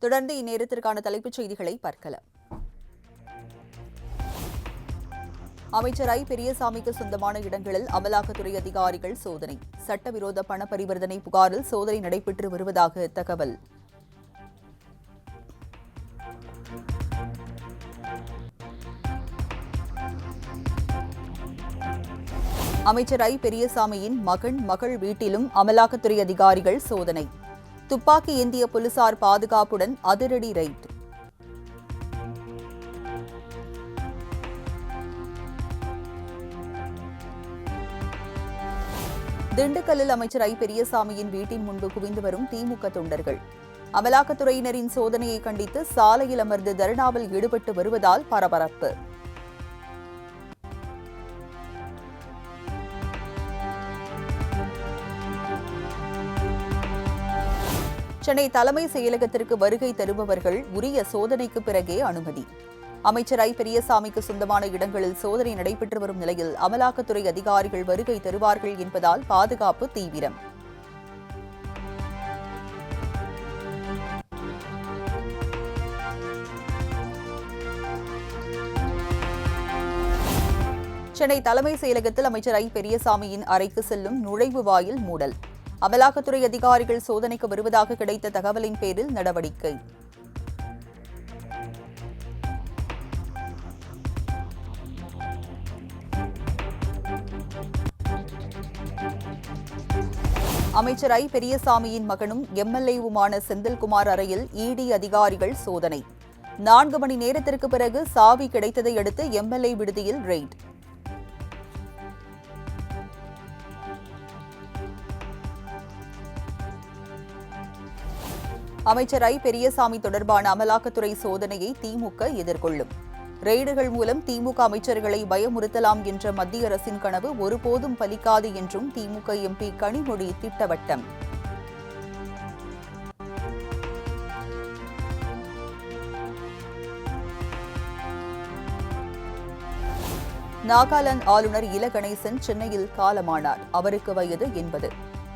தொடர்ந்து இந்நேரத்திற்கான தலைப்புச் செய்திகளை பார்க்கலாம். அமைச்சர் ஐ. பெரியசாமிக்கு சொந்தமான இடங்களில் அமலாக்கத்துறை அதிகாரிகள் சோதனை. சட்டவிரோத பண பரிவர்த்தனை புகாரில் சோதனை நடைபெற்று வருவதாக தகவல். அமைச்சர் ஐ. பெரியசாமியின் மகள் வீட்டிலும் அமலாக்கத்துறை அதிகாரிகள் சோதனை. துப்பாக்கி ஏந்திய போலீசார் பாதுகாப்புடன் அதிரடி ரெய்ட். திண்டுக்கல்லில் அமைச்சர் ஐ. பெரியசாமியின் வீட்டின் முன்பு குவிந்து வரும் திமுக தொண்டர்கள். அமலாக்கத்துறையினரின் சோதனையை கண்டித்து சாலையில் அமர்ந்து தர்ணாவில் ஈடுபட்டு வருவதால் பரபரப்பு. சென்னை தலைமை செயலகத்திற்கு வருகை தருபவர்கள் உரிய சோதனைக்கு பிறகே அனுமதி. அமைச்சர் ஐ. பெரியசாமிக்கு சொந்தமான இடங்களில் சோதனை நடைபெற்று வரும் நிலையில் அமலாக்கத்துறை அதிகாரிகள் வருகை தருவார்கள் என்பதால் பாதுகாப்பு தீவிரம். சென்னை தலைமை செயலகத்தில் அமைச்சர் ஐ. பெரியசாமியின் அறைக்கு செல்லும் நுழைவு வாயில் மூடல். அமலாக்கத்துறை அதிகாரிகள் சோதனைக்கு வருவதாக கிடைத்த தகவலின் பேரில் நடவடிக்கை. அமைச்சர் ஐ. பெரியசாமியின் மகனும் எம்எல்ஏவுமான செந்தில்குமார் அறையில் இடி அதிகாரிகள் சோதனை. 4 மணி நேரத்திற்கு பிறகு சாவி கிடைத்ததை அடுத்து எம்எல்ஏ விடுதியில் ரெய்ட். அமைச்சர் ஐ. பெரியசாமி தொடர்பான அமலாக்கத்துறை சோதனையை திமுக எதிர்கொள்ளும். ரெய்டுகள் மூலம் திமுக அமைச்சர்களை பயமுறுத்தலாம் என்ற மத்திய அரசின் கனவு ஒருபோதும் பலிக்காது என்றும் திமுக எம்பி கனிமொழி திட்டவட்டம். நாகாலாந்து ஆளுநர் இல கணேசன் சென்னையில் காலமானார். அவருக்கு வயது 80.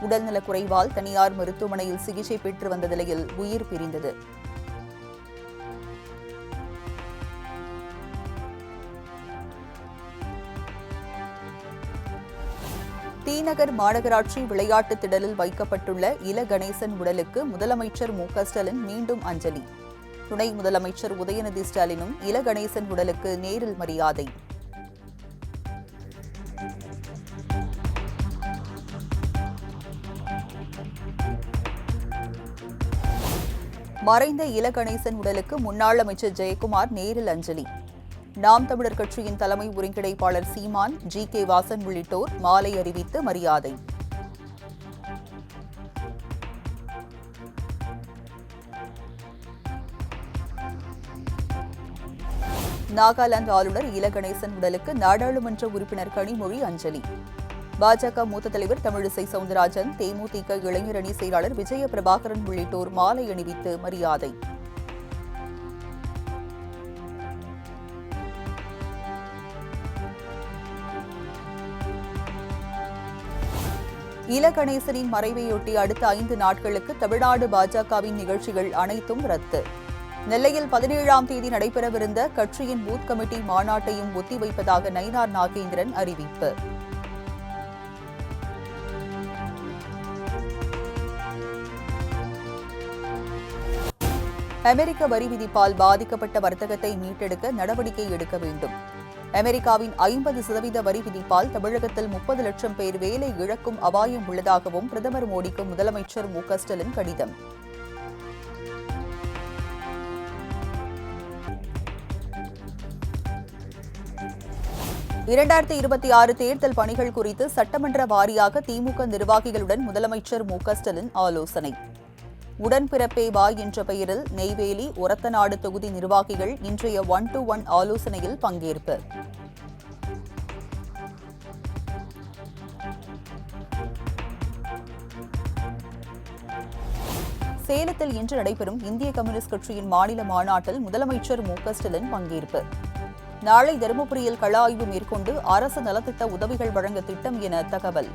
உடல்நலக் குறைவால் தனியார் மருத்துவமனையில் சிகிச்சை பெற்று வந்த நிலையில் உயிர் பிரிந்தது. தீநகர் மாநகராட்சி விளையாட்டு திடலில் வைக்கப்பட்டுள்ள இல கணேசன் உடலுக்கு முதலமைச்சர் மு.க.ஸ்டாலின் மீண்டும் அஞ்சலி. துணை முதலமைச்சர் உதயநிதி ஸ்டாலினும் இல கணேசன் உடலுக்கு நேரில் மரியாதை. மறைந்த இல கணேசன் உடலுக்கு முன்னாள் அமைச்சர் ஜெயக்குமார் நேரில் அஞ்சலி. நாம் தமிழர் கட்சியின் தலைமை ஒருங்கிணைப்பாளர் சீமான், ஜி.கே. வாசன் உள்ளிட்டோர் மாலை அறிவித்து மரியாதை. நாகாலாந்து ஆளுநர் இல கணேசன் உடலுக்கு நாடாளுமன்ற உறுப்பினர் கனிமொழி அஞ்சலி. பாஜக மூத்த தலைவர் தமிழிசை சவுந்தரராஜன், தேமுதிக இளைஞர் அணி செயலாளர் விஜய பிரபாகரன் உள்ளிட்டோர் மாலை அணிவித்து மரியாதை. இல கணேசனின் மறைவையொட்டி அடுத்த 5 நாட்களுக்கு தமிழ்நாடு பாஜகவின் நிகழ்ச்சிகள் அனைத்தும் ரத்து. நெல்லையில் 17ஆம் தேதி நடைபெறவிருந்த கட்சியின் பூத் கமிட்டி மாநாட்டையும் ஒத்திவைப்பதாக நயினார் நாகேந்திரன் அறிவிப்பு. அமெரிக்க வரி விதிப்பால் பாதிக்கப்பட்ட வர்த்தகத்தை மீட்டெடுக்க நடவடிக்கை எடுக்க வேண்டும். அமெரிக்காவின் 50% வரி விதிப்பால் தமிழகத்தில் 30 லட்சம் பேர் வேலை இழக்கும் அபாயம் உள்ளதாகவும் பிரதமர் மோடிக்கு முதலமைச்சர் மு.க.ஸ்டாலின் கடிதம். (2026) தேர்தல் பணிகள் குறித்து சட்டமன்ற வாரியாக திமுக நிர்வாகிகளுடன் முதலமைச்சர் மு.க.ஸ்டாலின் ஆலோசனை. உடன்பிறப்பே வா என்ற பெயரில் நெய்வேலி, ஒரத்தநாடு தொகுதி நிர்வாகிகள் இன்றைய 1-to-1 ஆலோசனையில் பங்கேற்பு. சேலத்தில் இன்று நடைபெறும் இந்திய கம்யூனிஸ்ட் கட்சியின் மாநில மாநாட்டில் முதலமைச்சர் மு.க.ஸ்டாலின் பங்கேற்பு. நாளை தருமபுரியில் கள ஆய்வு மேற்கொண்டு அரசு நலத்திட்ட உதவிகள் வழங்க திட்டம் என தகவல்.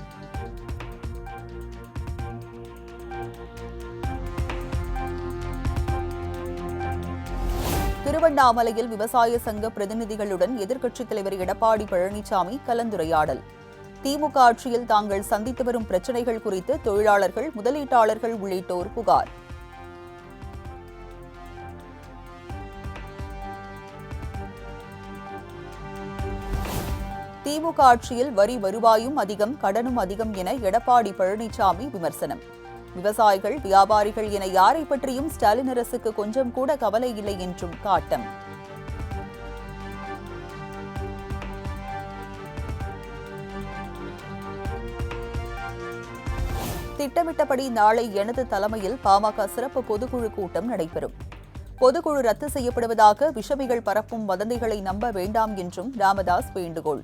திருவண்ணாமலையில் விவசாய சங்க பிரதிநிதிகளுடன் எதிர்க்கட்சித் தலைவர் எடப்பாடி பழனிசாமி கலந்துரையாடல். திமுக ஆட்சியில் தாங்கள் சந்தித்து வரும் பிரச்சினைகள் குறித்து தொழிலாளர்கள், முதலீட்டாளர்கள் உள்ளிட்டோர் புகார். திமுக ஆட்சியில் வரி வருவாயும் அதிகம், கடனும் அதிகம் என எடப்பாடி பழனிசாமி விமர்சனம். விவசாயிகள், வியாபாரிகள் என யாரை பற்றியும் ஸ்டாலின் அரசுக்கு கொஞ்சம் கூட கவலை இல்லை என்றும் காட்டம். திட்டமிட்டபடி நாளை எனது தலைமையில் பாமக சிறப்பு பொதுக்குழு கூட்டம் நடைபெறும். பொதுக்குழு ரத்து செய்யப்படுவதாக விஷமிகள் பரப்பும் வதந்திகளை நம்ப வேண்டாம் என்றும் ராமதாஸ் வேண்டுகோள்.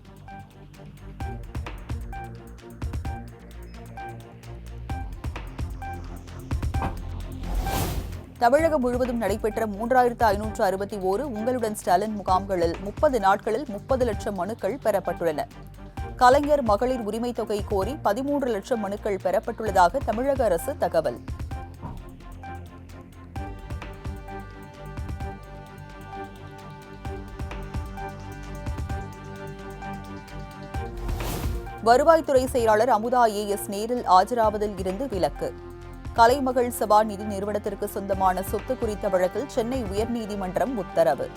தமிழகம் முழுவதும் நடைபெற்ற 3561 உங்களுடன் ஸ்டாலின் முகாம்களில் 30 நாட்களில் 30 லட்சம் மனுக்கள் பெறப்பட்டுள்ளன. கலைஞர் மகளிர் உரிமை தொகை கோரி 13 லட்சம் மனுக்கள் பெறப்பட்டுள்ளதாக தமிழக அரசு தகவல். வருவாய்த்துறை செயலாளர் அமுதா ஏஎஸ் நேரில் ஆஜராவதில் இருந்து விலக்கு. கலைமகள் சபா நிதி நிறுவனத்திற்கு சொந்தமான சொத்து குறித்த வழக்கில் சென்னை உயர்நீதிமன்றம் உத்தரவு.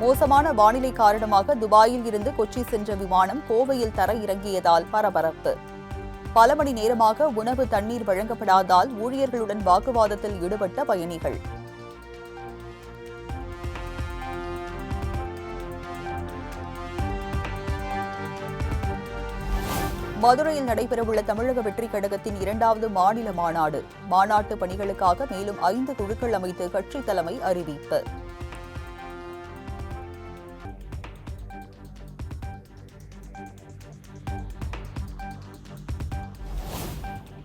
மோசமான வானிலை காரணமாக துபாயில் இருந்து கொச்சி சென்ற விமானம் கோவையில் தர இறங்கியதால் பரபரப்பு. பல மணி நேரமாக உணவு, தண்ணீர் வழங்கப்படாததால் ஊழியர்களுடன் வாக்குவாதத்தில் ஈடுபட்ட பயணிகள். மதுரையில் நடைபெறவுள்ள தமிழக வெற்றிக் கழகத்தின் 2வது மாநில மாநாடு. மாநாட்டு பணிகளுக்காக மேலும் 5 குழுக்கள் அமைத்து கட்சித் தலைமை அறிவிப்பு.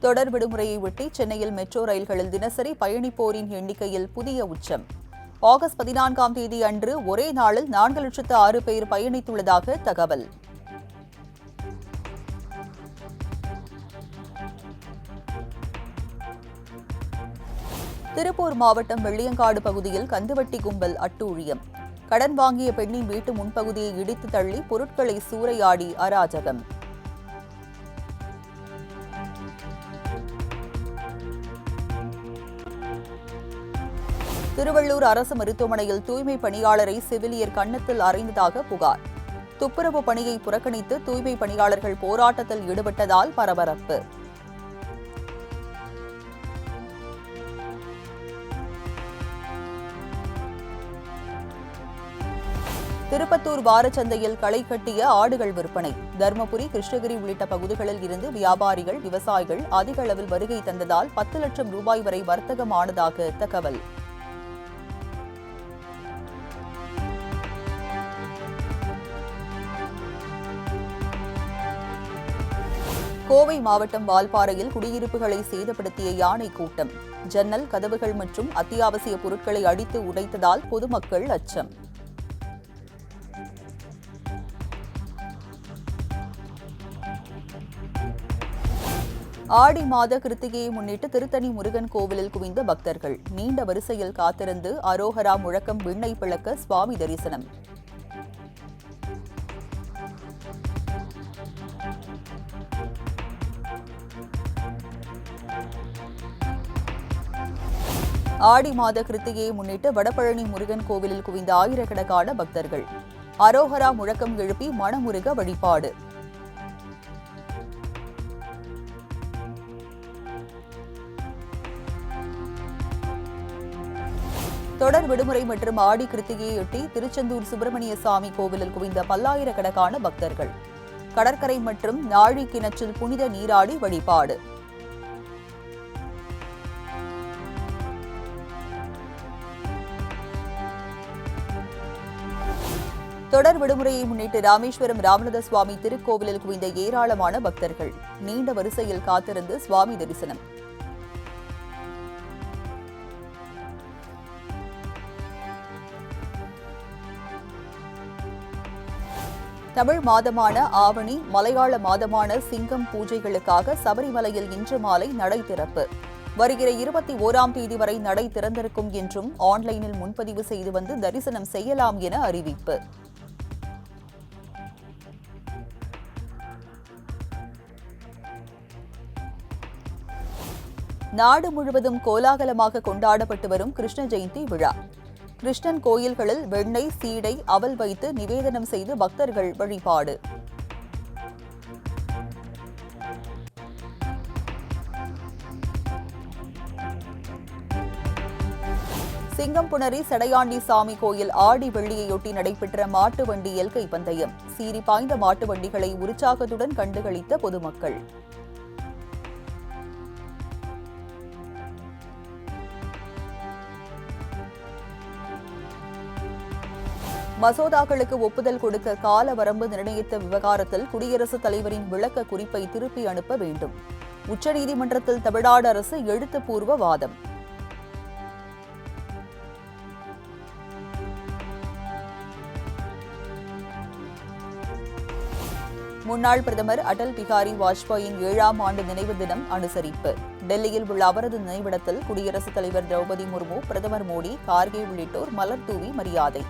தொடர் விடுமுறையை ஒட்டி சென்னையில் மெட்ரோ ரயில்களில் தினசரி பயணிப்போரின் எண்ணிக்கையில் புதிய உச்சம். ஆகஸ்ட் 14ஆம் தேதி அன்று ஒரே நாளில் 4,06,000 பேர் பயணித்துள்ளதாக தகவல். திருப்பூர் மாவட்டம் வெள்ளியங்காடு பகுதியில் கந்துவட்டி கும்பல் அட்டூழியம். கடன் வாங்கிய பெண்ணின் வீட்டு முன்பகுதியை இடித்து தள்ளி பொருட்களை சூறையாடி அராஜகம். திருவள்ளூர் அரசு மருத்துவமனையில் தூய்மை பணியாளரை செவிலியர் கன்னத்தில் அறைந்ததாக புகார். துப்புரவு பணியை புறக்கணித்து தூய்மை பணியாளர்கள் போராட்டத்தில் ஈடுபட்டதால் பரபரப்பு. திருப்பத்தூர் வாரச்சந்தையில் களை கட்டிய ஆடுகள் விற்பனை. தருமபுரி, கிருஷ்ணகிரி உள்ளிட்ட பகுதிகளில் இருந்து வியாபாரிகள், விவசாயிகள் அதிக அளவில் வருகை தந்ததால் 10 லட்சம் ரூபாய் வரை வர்த்தகமானதாக தகவல். கோவை மாவட்டம் வால்பாறையில் குடியிருப்புகளை சேதப்படுத்திய யானை கூட்டம். ஜன்னல், கதவுகள் மற்றும் அத்தியாவசிய பொருட்களை அடித்து உடைத்ததால் பொதுமக்கள் அச்சம். ஆடி மாத கிருத்திகையை முன்னிட்டு திருத்தணி முருகன் கோவிலில் குவிந்த பக்தர்கள். நீண்ட வரிசையில் காத்திருந்து அரோகரா முழக்கம் விண்ணை பிளக்க சுவாமி தரிசனம். ஆடி மாத கிருத்திகையை முன்னிட்டு வடபழனி முருகன் கோவிலில் குவிந்த ஆயிரக்கணக்கான பக்தர்கள். அரோகரா முழக்கம் எழுப்பி மனமுருக வழிபாடு. தொடர் விடுமுறை மற்றும் ஆடி கிருத்திகையொட்டி திருச்செந்தூர் சுப்பிரமணிய சாமி கோவிலில் குவிந்த பல்லாயிரக்கணக்கான பக்தர்கள். கடற்கரை மற்றும் நாழி கிணற்றில் புனித நீராடி வழிபாடு. தொடர் விடுமுறையை முன்னிட்டு ராமேஸ்வரம் ராமநாத சுவாமி திருக்கோவிலில் குவிந்த ஏராளமான பக்தர்கள். நீண்ட வரிசையில் காத்திருந்து சுவாமி தரிசனம். தமிழ் மாதமான ஆவணி, மலையாள மாதமான சிங்கம் பூஜைகளுக்காக சபரிமலையில் இன்று மாலை நடை திறப்பு. வருகிற 21ஆம் தேதி வரை நடை திறந்திருக்கும் என்றும் ஆன்லைனில் முன்பதிவு செய்து வந்து தரிசனம் செய்யலாம் என அறிவிப்பு. நாடு முழுவதும் கோலாகலமாக கொண்டாடப்பட்டு வரும் கிருஷ்ண ஜெயந்தி விழா. கிருஷ்ணன் கோயில்களில் வெண்ணெய், சீடை, அவல் வைத்து நிவேதனம் செய்து பக்தர்கள் வழிபாடு. சிங்கம்புணரி சடையாண்டி சாமி கோயில் ஆடி வெள்ளியையொட்டி நடைபெற்ற மாட்டு வண்டி எல்கை பந்தயம். சீறி பாய்ந்த மாட்டு வண்டிகளை உற்சாகத்துடன் கண்டுகளித்த பொதுமக்கள். மசோதாக்களுக்கு ஒப்புதல் கொடுக்க கால வரம்பு நிர்ணயித்த விவகாரத்தில் குடியரசுத் தலைவரின் விளக்க குறிப்பை திருப்பி அனுப்ப வேண்டும். உச்சநீதிமன்றத்தில் தமிழ்நாடு அரசு எழுத்துப்பூர்வ வாதம். முன்னாள் பிரதமர் அடல் பிகாரி வாஜ்பாயின் 7ஆம் ஆண்டு நினைவு தினம் அனுசரிப்பு. டெல்லியில் உள்ள அவரது நினைவிடத்தில் குடியரசுத் தலைவர் திரௌபதி முர்மு, பிரதமர் மோடி, கார்கே உள்ளிட்டோர் மலர் தூவி மரியாதை.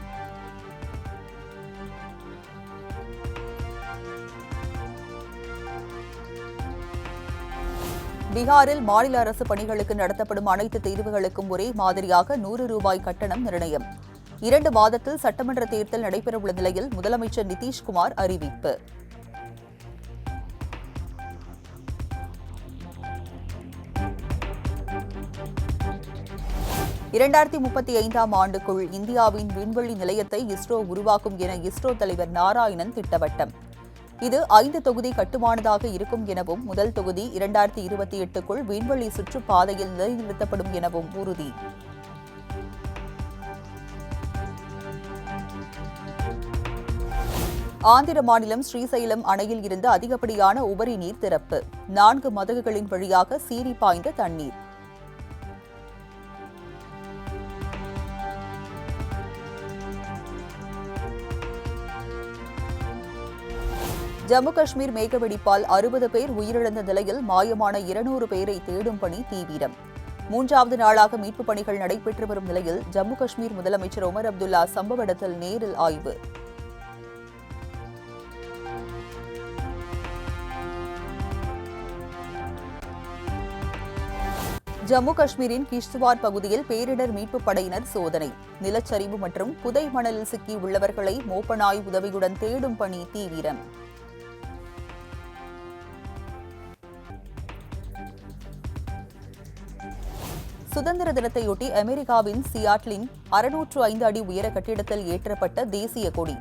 பீகாரில் மாநில அரசு பணிகளுக்கு நடத்தப்படும் அனைத்து தேர்வுகளுக்கும் ஒரே மாதிரியாக 100 ரூபாய் கட்டணம் நிர்ணயம். 2 மாதத்தில் சட்டமன்ற தேர்தல் நடைபெறவுள்ள நிலையில் முதலமைச்சர் நிதிஷ்குமார் அறிவிப்பு. (2035ஆம் ஆண்டுக்குள் இந்தியாவின் விண்வெளி நிலையத்தை இஸ்ரோ உருவாக்கும் என இஸ்ரோ தலைவர் நாராயணன் திட்டவட்டம். இது 5 தொகுதி கட்டுமானதாக இருக்கும் எனவும் முதல் தொகுதி 2028க்குள் விண்வெளி சுற்றுப்பாதையில் நிலைநிறுத்தப்படும் எனவும் உறுதி. ஆந்திர மாநிலம் ஸ்ரீசைலம் அணையில் இருந்து அதிகப்படியான உபரி நீர் திறப்பு. 4 மதகுகளின் வழியாக சீறி பாய்ந்த தண்ணீர். ஜம்மு காஷ்மீர் மேகவெடிப்பால் 60 பேர் உயிரிழந்த நிலையில் மாயமான 200 பேரை தேடும் பணி தீவிரம். 3வது நாளாக மீட்புப் பணிகள் நடைபெற்று வரும் நிலையில் ஜம்மு காஷ்மீர் முதலமைச்சர் ஒமர் அப்துல்லா சம்பவ இடத்தில் நேரில் ஆய்வு. ஜம்மு காஷ்மீரின் கிஷ்த்வார் பகுதியில் பேரிடர் மீட்புப் படையினர் சோதனை. நிலச்சரிவு மற்றும் புதை மணலில் சிக்கி உள்ளவர்களை மோப்பநாய் உதவியுடன் தேடும் பணி தீவிரம். சுதந்திர தினத்தையொட்டி அமெரிக்காவின் சியாட்லின் 605 அடி உயர கட்டிடத்தில் ஏற்றப்பட்ட தேசிய கொடி.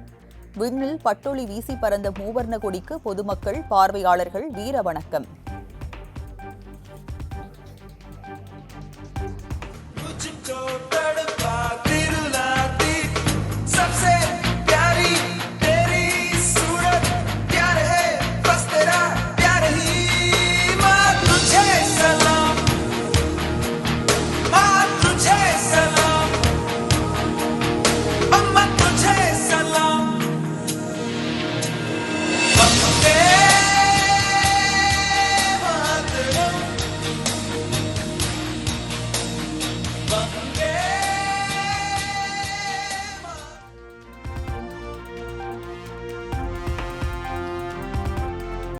விண்ணில் பட்டொளி வீசி பறந்த மூவர்ண கொடிக்கு பொதுமக்கள், பார்வையாளர்கள் வீர வணக்கம்.